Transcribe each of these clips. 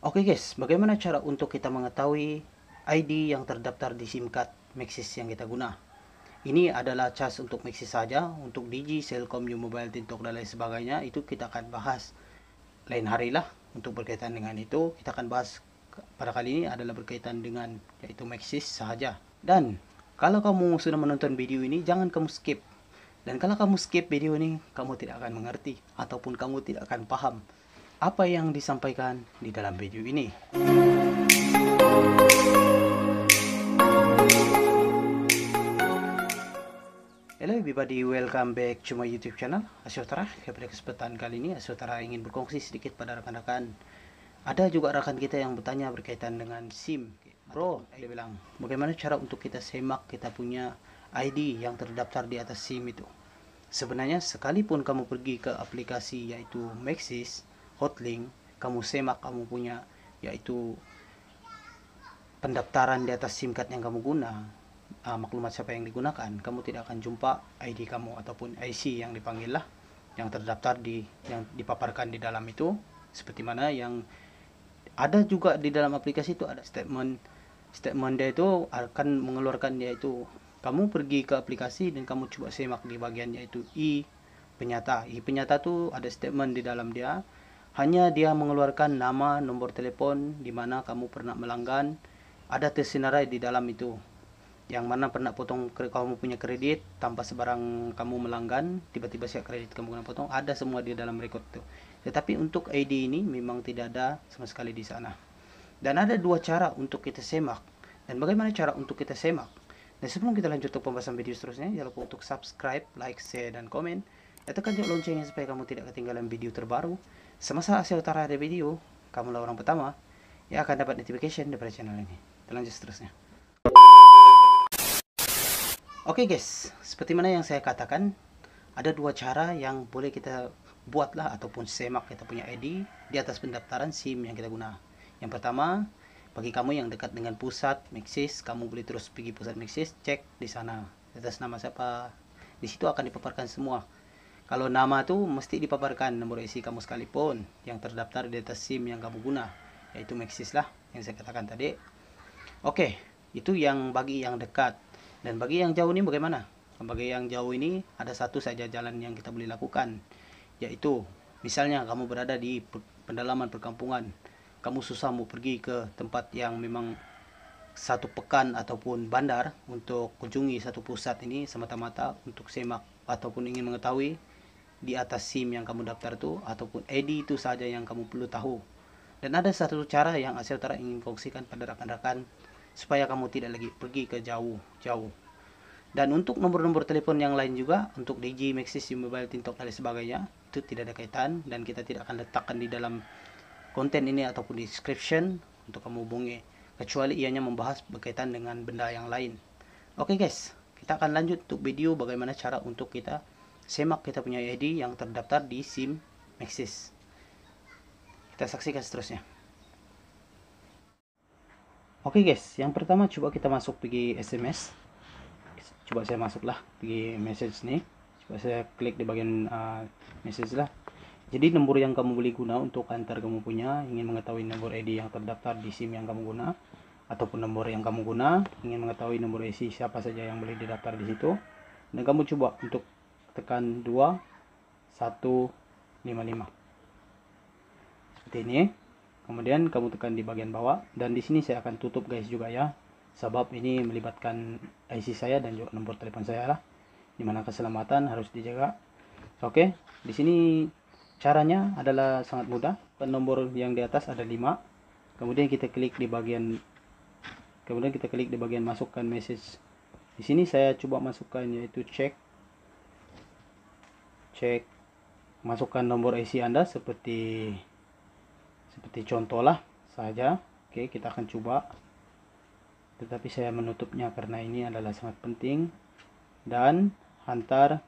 Oke guys, bagaimana cara untuk kita mengetahui ID yang terdaftar di SIM card Maxis yang kita guna? Ini adalah cas untuk Maxis saja, untuk Digi, Selcom, New Mobile, Tintok dan lain sebagainya itu kita akan bahas lain hari lah. Untuk berkaitan dengan itu, kita akan bahas pada kali ini adalah berkaitan dengan yaitu Maxis saja. Dan kalau kamu sudah menonton video ini, jangan kamu skip. Dan kalau kamu skip video ini, kamu tidak akan mengerti ataupun kamu tidak akan paham apa yang disampaikan di dalam video ini. Hello everybody, welcome back to my YouTube channel Asyotara. Pada kesempatan kali ini Asyotara ingin berkongsi sedikit pada rekan-rekan. Ada juga rekan kita yang bertanya berkaitan dengan SIM. Bro, dia bilang, bagaimana cara untuk kita semak kita punya ID yang terdaftar di atas SIM itu? Sebenarnya sekalipun kamu pergi ke aplikasi yaitu Maxis, Hotlink, kamu semak kamu punya yaitu pendaftaran di atas SIM card yang kamu guna, maklumat siapa yang digunakan, kamu tidak akan jumpa ID kamu ataupun IC yang dipanggil lah, yang terdaftar yang dipaparkan di dalam itu. Seperti mana yang ada juga di dalam aplikasi itu ada statement dia itu akan mengeluarkan yaitu kamu pergi ke aplikasi dan kamu coba semak di bagian yaitu I penyata tuh ada statement di dalam dia. Hanya dia mengeluarkan nama, nomor telepon di mana kamu pernah melanggan, ada tersinarai di dalam itu. Yang mana pernah potong kamu punya kredit tanpa sebarang kamu melanggan, tiba-tiba siap kredit kamu kena potong, ada semua di dalam record itu. Tetapi untuk ID ini memang tidak ada sama sekali di sana. Dan ada dua cara untuk kita semak. Dan bagaimana cara untuk kita semak? Dan sebelum kita lanjut ke pembahasan video seterusnya, jangan lupa untuk subscribe, like, share, dan komen. Dan tekan juga loncengnya supaya kamu tidak ketinggalan video terbaru. Semasa Asyotara ada video, kamulah orang pertama yang akan dapat notification daripada channel ini. Kita lanjut seterusnya. Oke guys, seperti mana yang saya katakan, ada dua cara yang boleh kita buatlah ataupun semak kita punya ID di atas pendaftaran SIM yang kita guna. Yang pertama, bagi kamu yang dekat dengan pusat Maxis, kamu boleh terus pergi pusat Maxis, cek di sana atas nama siapa. Di situ akan dipaparkan semua. Kalau nama tuh mesti dipaparkan nomor IC kamu sekalipun yang terdaftar di atas SIM yang kamu guna, yaitu Maxis lah yang saya katakan tadi. Oke, itu yang bagi yang dekat. Dan bagi yang jauh ini bagaimana? Bagi yang jauh ini ada satu saja jalan yang kita boleh lakukan, yaitu misalnya kamu berada di pedalaman perkampungan, kamu susah mau pergi ke tempat yang memang satu pekan ataupun bandar untuk kunjungi satu pusat ini semata-mata untuk semak ataupun ingin mengetahui di atas SIM yang kamu daftar itu ataupun ID itu saja yang kamu perlu tahu. Dan ada satu cara yang Asyotara ingin kongsikan pada rekan-rekan supaya kamu tidak lagi pergi ke jauh-jauh. Dan untuk nomor-nomor telepon yang lain juga, untuk Digi, Maxis, Mobile, Tintok dan sebagainya, itu tidak ada kaitan dan kita tidak akan letakkan di dalam konten ini ataupun description untuk kamu hubungi, kecuali ianya membahas berkaitan dengan benda yang lain. Oke guys, kita akan lanjut untuk video bagaimana cara untuk kita semak kita punya ID yang terdaftar di SIM Maxis. Kita saksikan seterusnya. Oke guys, yang pertama coba kita masuk pergi SMS. Coba saya masuklah pergi message nih. Coba saya klik di bagian message lah. Jadi nomor yang kamu boleh guna untuk antar kamu punya ingin mengetahui nomor ID yang terdaftar di SIM yang kamu guna ataupun nomor yang kamu guna ingin mengetahui nomor IC siapa saja yang boleh didaftar di situ. Dan kamu coba untuk tekan 2155 seperti ini. Kemudian kamu tekan di bagian bawah dan di sini saya akan tutup guys juga ya, sebab ini melibatkan IC saya dan juga nomor telepon saya lah, dimana keselamatan harus dijaga. Oke, di sini caranya adalah sangat mudah. Nomor yang di atas ada 5. Kemudian kita klik di bagian masukkan message. Di sini saya coba masukkan yaitu cek masukkan nomor IC Anda seperti contoh lah saja. Oke, kita akan coba, tetapi saya menutupnya karena ini adalah sangat penting. Dan antar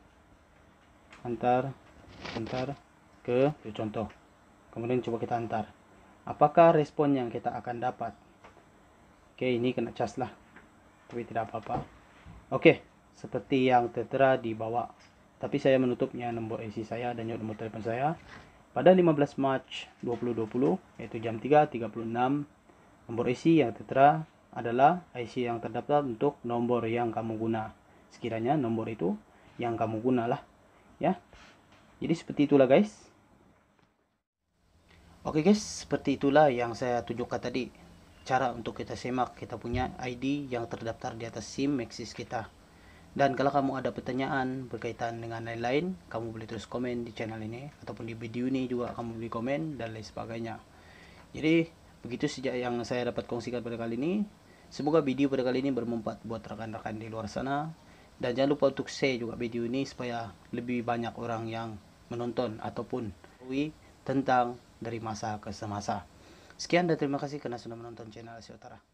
ke contoh. Kemudian coba kita antar. Apakah respon yang kita akan dapat? Oke, ini kena cas lah, tapi tidak apa-apa. Oke, seperti yang tertera di bawah. Tapi saya menutupnya nomor IC saya dan juga nomor telepon saya. pada 15 Maret 2020 yaitu jam 3.36. Nomor IC yang tertera adalah IC yang terdaftar untuk nomor yang kamu guna. Sekiranya nomor itu yang kamu guna lah, ya. Jadi seperti itulah guys. Oke guys, seperti itulah yang saya tunjukkan tadi. Cara untuk kita semak kita punya ID yang terdaftar di atas SIM Maxis kita. Dan kalau kamu ada pertanyaan berkaitan dengan lain-lain, kamu boleh terus komen di channel ini, ataupun di video ini juga kamu boleh komen, dan lain sebagainya. Jadi, begitu saja yang saya dapat kongsikan pada kali ini. Semoga video pada kali ini bermanfaat buat rekan-rekan di luar sana. Dan jangan lupa untuk share juga video ini supaya lebih banyak orang yang menonton ataupun mengetahui tentang dari masa ke semasa. Sekian dan terima kasih karena sudah menonton channel Asia Utara.